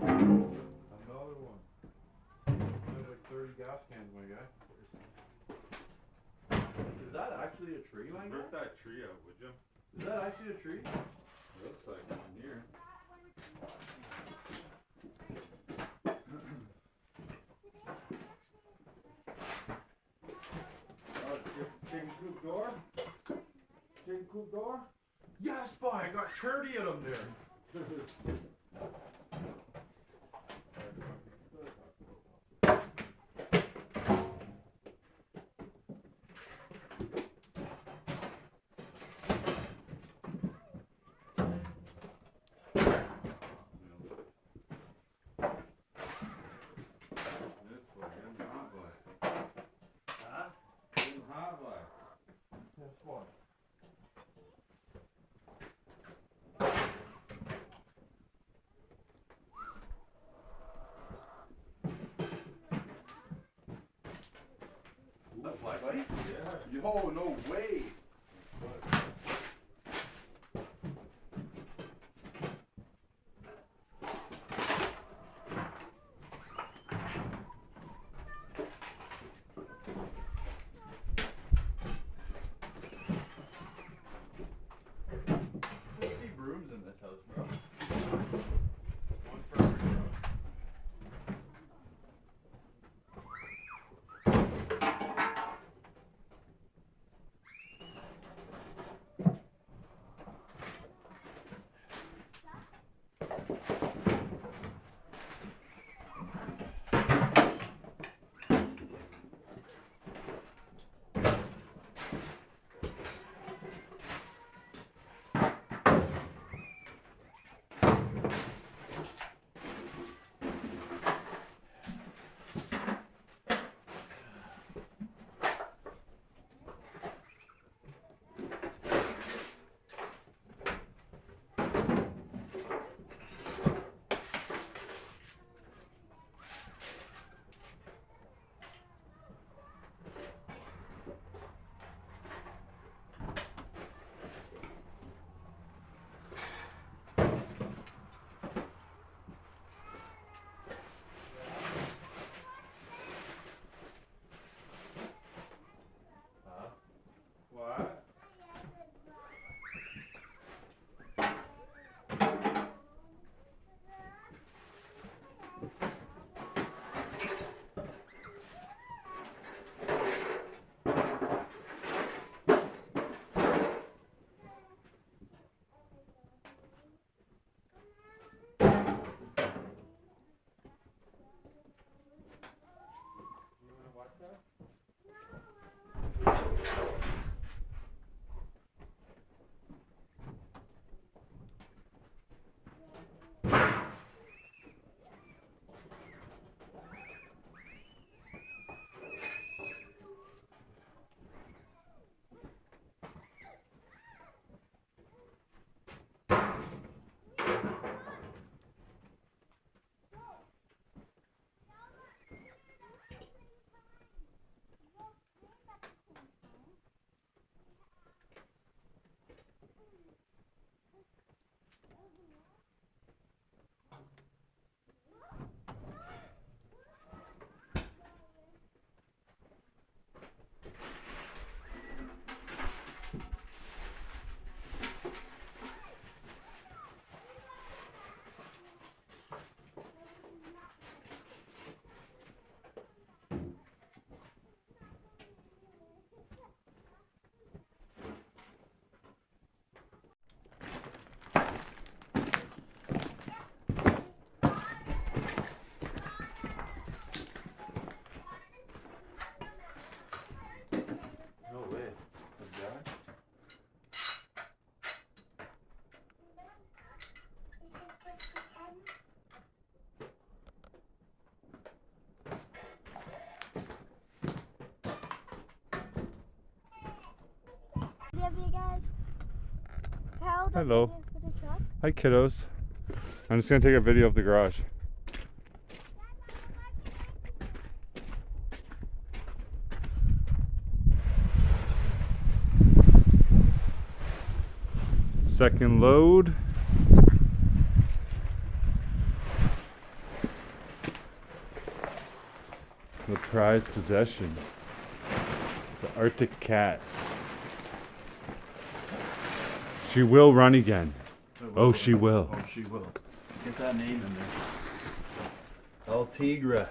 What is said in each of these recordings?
Another one. There's like 30 gas cans, my guy. Is that actually a tree, my guy? Rip that tree out, would you? Is that actually a tree? It looks like from here. Chicken coop door? Chicken coop door? Yes, boy, I got 30 of them there. That's what? That flexi? Yeah. Yo, no way. Brooms in this house, bro. One for every room. Hello. For the truck? Hi, kiddos. I'm just gonna take a video of the garage. Second load. The prized possession. The Arctic cat. She will run again. Oh, she will. Oh, she will. Get that name in there. El Tigre.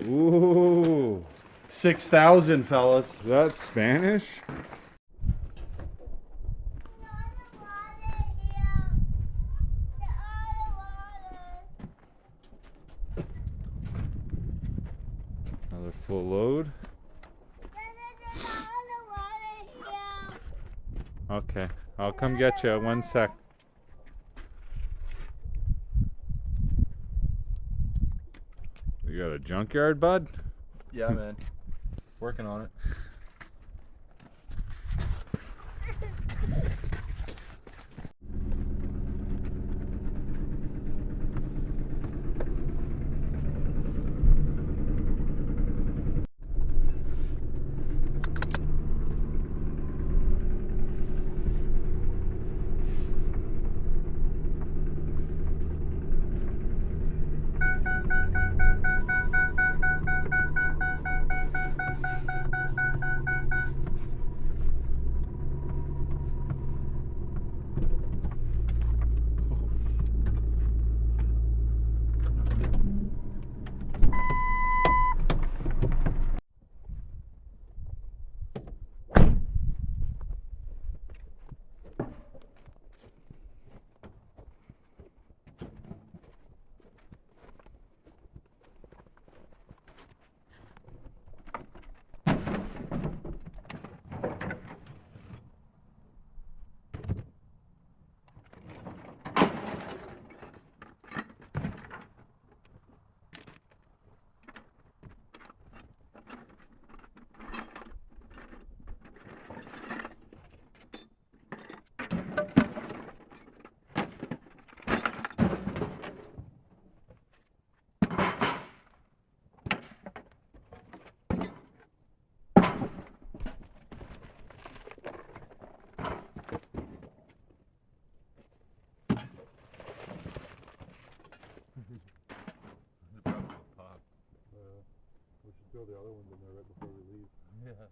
Ooh. 6,000, fellas. That's Spanish? Another full load. Okay, I'll come get you. 1 sec. You got a junkyard, bud? Yeah, man. Working on it. We should throw the other ones in there right before we leave. Yeah.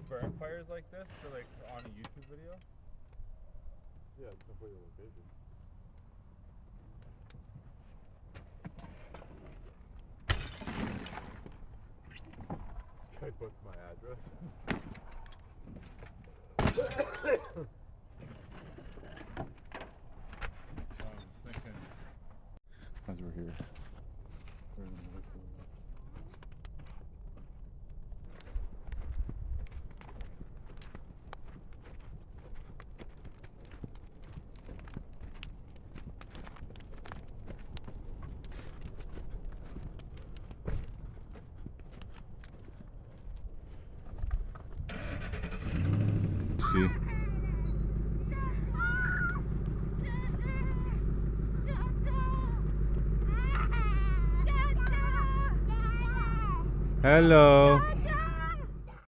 Burn fires like this for like on a YouTube video? Yeah, it's gonna put your location. Guy puts my address. as we're here. See? Hello.